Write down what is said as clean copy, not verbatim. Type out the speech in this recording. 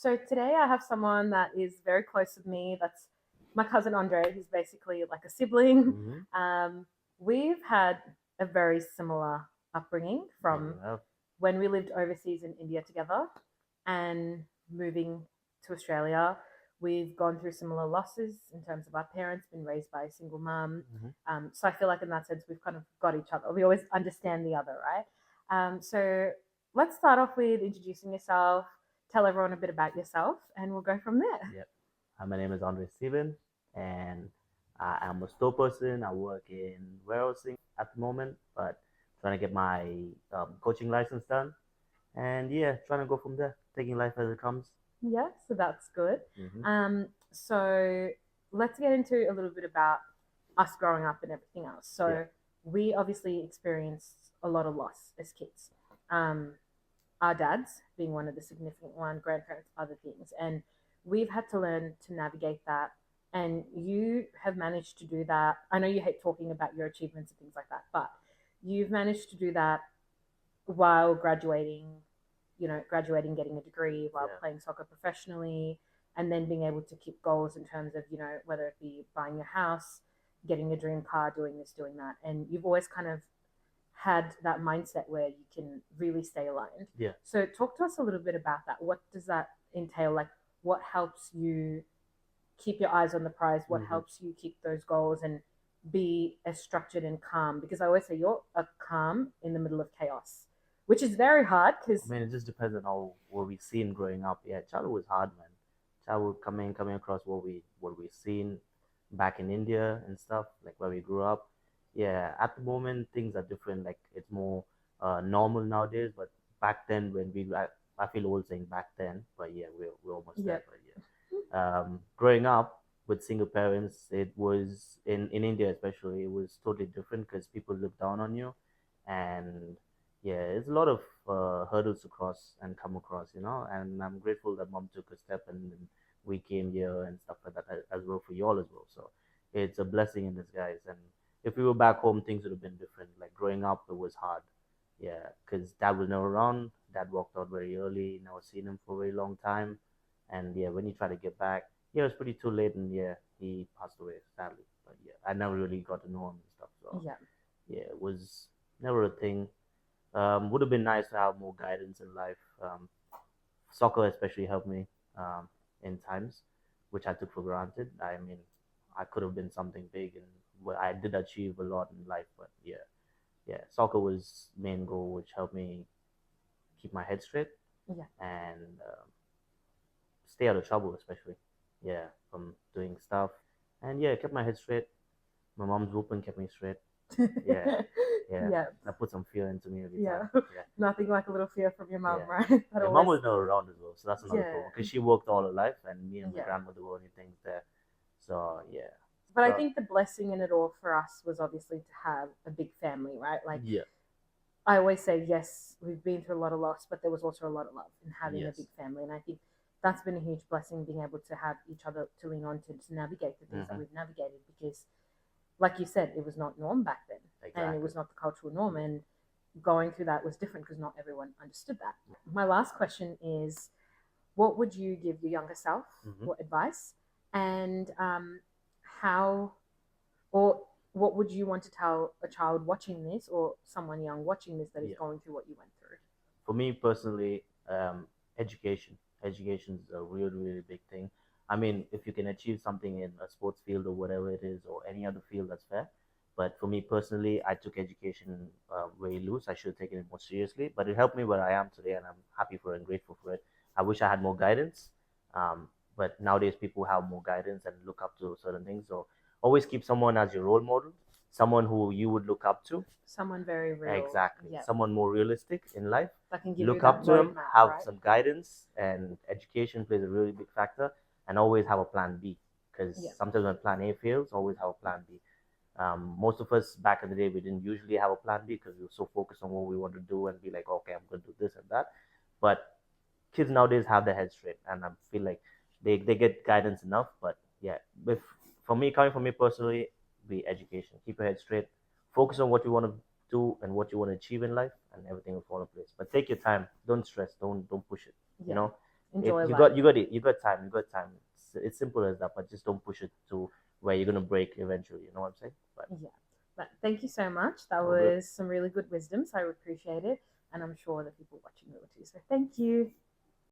So today I have someone that is very close with me. That's my cousin Andre. He's basically like a sibling. Mm-hmm. We've had a very similar upbringing Yeah, from we have. when we lived overseas in India together and moving to Australia. We've gone through similar losses in terms of our parents, been raised by a single mum. Mm-hmm. So I feel like in that sense, we've kind of got each other. We always understand the other, right? So let's start off with introducing yourself, tell everyone a bit about yourself, and we'll go from there. Yep. My name is Andre Steven, and I am a store person. I work in warehousing at the moment, but trying to get my coaching license done. And yeah, trying to go from there, taking life as it comes. Yeah, so that's good. Mm-hmm. So let's get into a little bit about us growing up and everything else. Yeah. So we obviously experienced a lot of loss as kids. Um, our dads being one of the significant one, grandparents, other things, and we've had to learn to navigate that. And you have managed to do that. I know you hate talking about your achievements and things like that, but you've managed to do that while graduating, graduating, getting a degree, while Yeah. playing soccer professionally, and then being able to keep goals in terms of, whether it be buying your house, getting a dream car, doing this, doing that. And you've always kind of had that mindset where you can really stay aligned. Yeah. So talk to us a little bit about that. What does that entail? Like, what helps you keep your eyes on the prize? What Mm-hmm. helps you keep those goals and be as structured and calm? Because I always say you're a calm in the middle of chaos, which is very hard because I mean, it just depends on how what we've seen growing up. Yeah, childhood was hard, man. Childhood coming across what we've seen back in India and stuff, like where we grew up. Yeah, at the moment things are different. Like it's more normal nowadays. But back then, I feel old saying back then, but yeah, we're almost yeah, there. But yeah, growing up with single parents, it was in India especially, it was totally different because people look down on you, and yeah, it's a lot of hurdles to cross and come across, And I'm grateful that mom took a step and we came here and stuff like that as well for you all as well. So it's a blessing in disguise. And if we were back home, things would have been different. Like growing up, it was hard. Yeah, because dad was never around. Dad walked out very early. Never seen him for a very long time. And yeah, when he tried to get back, yeah, it was pretty too late. And yeah, he passed away sadly. But yeah, I never really got to know him and stuff. So yeah, yeah, it was never a thing. Would have been nice to have more guidance in life. Soccer especially helped me in times which I took for granted. I mean, I could have been something big, and I did achieve a lot in life. But yeah, yeah, soccer was main goal, which helped me keep my head straight yeah. and stay out of trouble, especially yeah, from doing stuff. And yeah, kept my head straight. My mom's whooping kept me straight. Yeah, yeah, yeah, that put some fear into me every yeah. time. Yeah. Nothing like a little fear from your mum, Yeah. right? That Yeah, mom always, was never around as well, so that's another yeah, problem. Because she worked all her life, and me and my yeah. grandmother were only things there. So yeah. But I So think the blessing in it all for us was obviously to have a big family, right? Like yeah. I always say, yes, we've been through a lot of loss, but there was also a lot of love in having a big Yes. family. And I think that's been a huge blessing, being able to have each other to lean on to navigate the things that Mm-hmm. we've navigated. Because, like you said, it was not norm back then, and it Exactly. was not the cultural norm. And going through that was different because not everyone understood that. My last question is, what would you give your younger self? Mm-hmm. What advice? And how or what would you want to tell a child watching this or someone young watching this that is Yeah. going through what you went through? For me personally, education. Education is a really, really big thing. I mean, if you can achieve something in a sports field or whatever it is, or any other field, that's fair. But for me personally, I took education very loose. I should have taken it more seriously, but it helped me where I am today, and I'm happy for it and grateful for it. I wish I had more guidance, but nowadays people have more guidance and look up to certain things. So always keep someone as your role model, someone who you would look up to. Someone very real. Exactly. Yeah. Someone more realistic in life. That can give you Look that up to him, roadmap, have right? some guidance, and education plays a really big factor. And always have a plan B, because Yeah. sometimes when plan A fails, always have a plan B. Most of us back in the day, we didn't usually have a plan B because we were so focused on what we want to do and be like, okay, I'm going to do this and that. But kids nowadays have their head straight, and I feel like they get guidance enough. But yeah, if for me, coming from me personally, be education. Keep your head straight. Focus on what you want to do and what you want to achieve in life, and everything will fall in place. But take your time. Don't stress. Don't push it. You Yeah. know, Enjoy You life. got you got time. You got time. It's simple as that, but just don't push it to where you're gonna break eventually. You know what I'm saying? But Yeah. But thank you so much. That all good. was some really good wisdom. So I appreciate it. And I'm sure the people watching will too. So thank you.